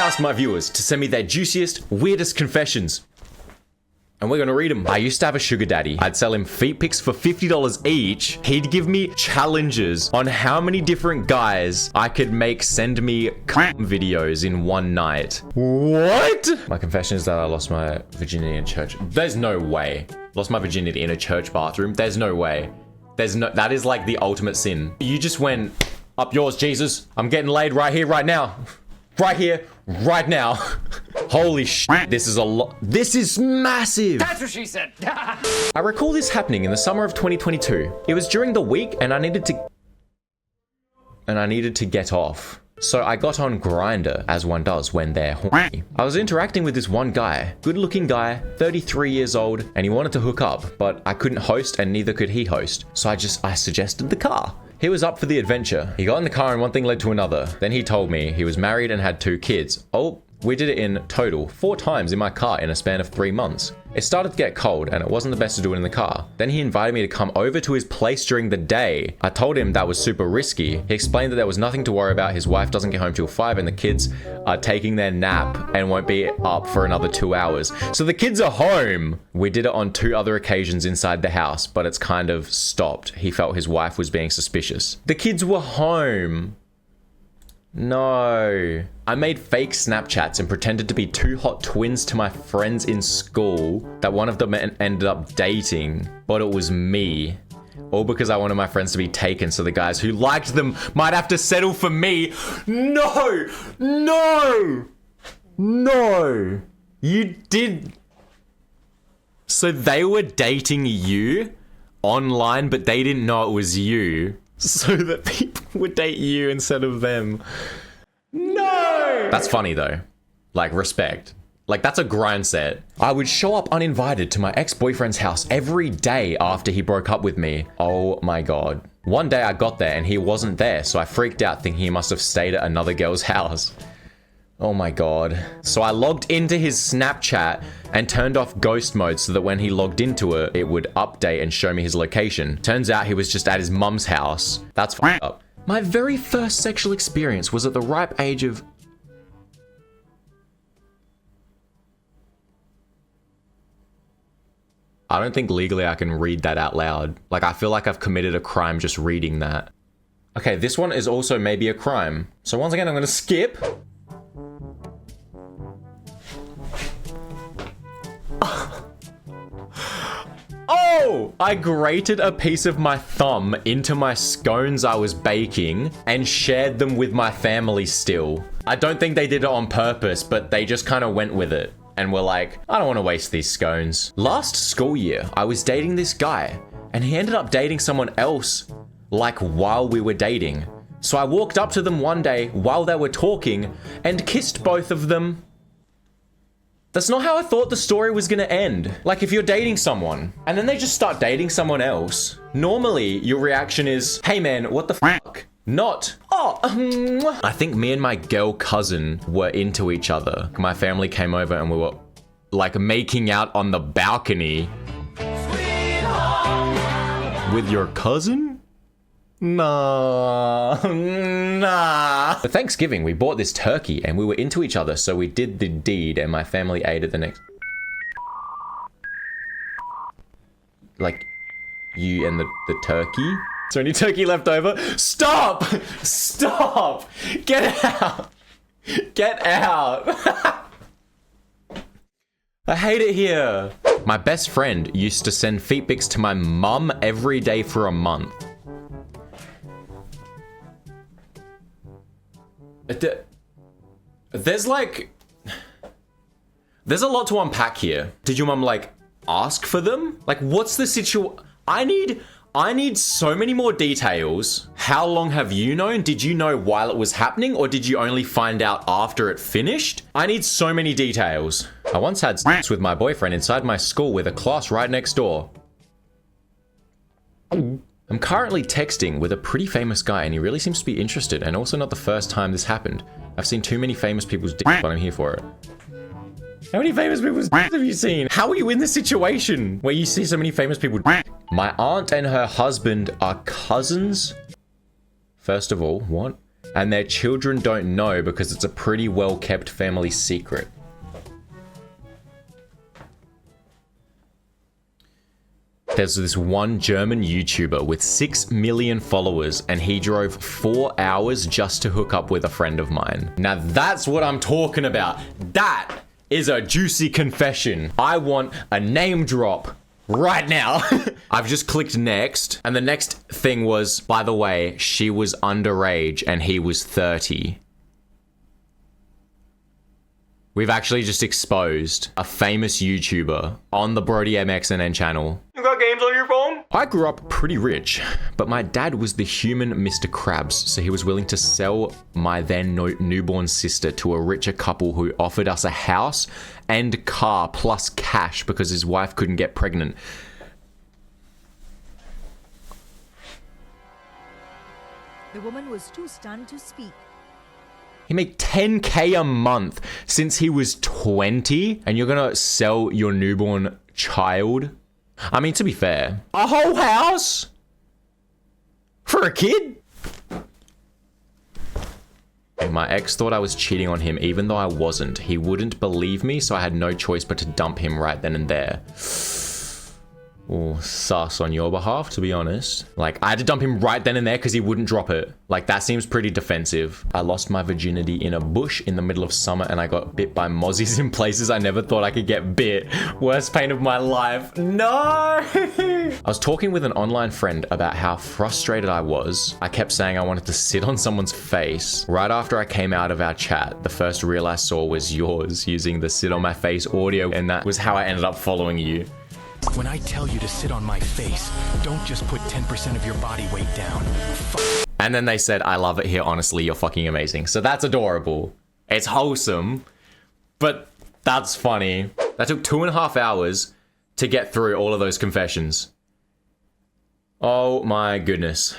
asked my viewers to send me their juiciest, weirdest confessions. And we're gonna read them. I used to have a sugar daddy. I'd sell him feet pics for $50 each. He'd give me challenges on how many different guys I could make send me videos in one night. What? My confession is that I lost my virginity in church. There's no way. Lost my virginity in a church bathroom. There's no way. That is like the ultimate sin. You just went, up yours, Jesus. I'm getting laid right here, right now. Right here, right now. Holy shit, this is a lot. This is massive. That's what she said. I recall this happening in the summer of 2022. It was during the week and I needed to get off. So I got on Grindr, as one does when they're horny. I was interacting with this one guy, good looking guy, 33 years old, and he wanted to hook up, but I couldn't host and neither could he host. So I suggested the car. He was up for the adventure. He got in the car and one thing led to another. Then he told me he was married and had 2 kids. Oh, we did it in total 4 times in my car in a span of 3 months. It started to get cold and it wasn't the best to do it in the car. Then he invited me to come over to his place during the day. I told him that was super risky. He explained that there was nothing to worry about. His wife doesn't get home till 5 and the kids are taking their nap and won't be up for another 2 hours. So the kids are home. We did it on 2 other occasions inside the house, but it's kind of stopped. He felt his wife was being suspicious. The kids were home. No. I made fake Snapchats and pretended to be 2 hot twins to my friends in school that one of them ended up dating, but it was me. All because I wanted my friends to be taken so the guys who liked them might have to settle for me. No! No! No! You did... So they were dating you online, but they didn't know it was you. So that people would date you instead of them. No! That's funny though. Like, respect. Like, that's a grind set. I would show up uninvited to my ex-boyfriend's house every day after he broke up with me. Oh my god. One day I got there and he wasn't there, so I freaked out thinking he must have stayed at another girl's house. Oh my god. So I logged into his Snapchat and turned off ghost mode so that when he logged into it, it would update and show me his location. Turns out he was just at his mum's house. That's fucked up. My very first sexual experience was at the ripe age of... I don't think legally I can read that out loud. Like, I feel like I've committed a crime just reading that. Okay, this one is also maybe a crime. So once again, I'm gonna skip. Oh! I grated a piece of my thumb into my scones I was baking and shared them with my family still. I don't think they did it on purpose, but they just kind of went with it and were like, I don't want to waste these scones. Last school year, I was dating this guy and he ended up dating someone else like while we were dating. So I walked up to them one day while they were talking and kissed both of them. That's not how I thought the story was gonna end. Like, if you're dating someone and then they just start dating someone else, normally your reaction is, hey man, what the fuck? Not, oh, I think me and my girl cousin were into each other. My family came over and we were like making out on the balcony. With your cousin? Nah. For Thanksgiving, we bought this turkey and we were into each other, so we did the deed and my family ate it the next... Like, you and the turkey? Is there any turkey left over? Stop! Stop! Get out! Get out! I hate it here. My best friend used to send feet pics to my mum every day for a month. There's like... There's a lot to unpack here. Did your mum, like, ask for them? Like, what's the situation? I need so many more details. How long have you known? Did you know while it was happening, or did you only find out after it finished? I need so many details. I once had sex with my boyfriend inside my school with a class right next door. I'm currently texting with a pretty famous guy and he really seems to be interested, and also not the first time this happened. I've seen too many famous people's dicks, but I'm here for it. How many famous people's dicks have you seen? How are you in this situation where you see so many famous people? My aunt and her husband are cousins. First of all, what? and their children don't know because it's a pretty well-kept family secret. There's this one German YouTuber with 6 million followers, and he drove 4 hours just to hook up with a friend of mine. Now that's what I'm talking about. That is a juicy confession. I want a name drop right now. I've just clicked next, and the next thing was, by the way, she was underage and he was 30. We've actually just exposed a famous YouTuber on the Brody MXNN channel. You got games on your phone? I grew up pretty rich, but my dad was the human Mr. Krabs, so he was willing to sell my then newborn sister to a richer couple who offered us a house and car plus cash because his wife couldn't get pregnant. The woman was too stunned to speak. He made 10K a month since he was 20, and you're gonna sell your newborn child? I mean, to be fair, a whole house for a kid? My ex thought I was cheating on him even though I wasn't. He wouldn't believe me, so I had no choice but to dump him right then and there. Or sus on your behalf, to be honest. Like, I had to dump him right then and there because he wouldn't drop it. Like, that seems pretty defensive. I lost my virginity in a bush in the middle of summer, and I got bit by mozzies in places I never thought I could get bit. Worst pain of my life. No! I was talking with an online friend about how frustrated I was. I kept saying I wanted to sit on someone's face. Right after I came out of our chat, the first reel I saw was yours using the sit on my face audio, and that was how I ended up following you. When I tell you to sit on my face, don't just put 10% of your body weight down. And then they said, I love it here, honestly, you're fucking amazing. So that's adorable. It's wholesome, but that's funny. That took 2.5 hours to get through all of those confessions. Oh my goodness.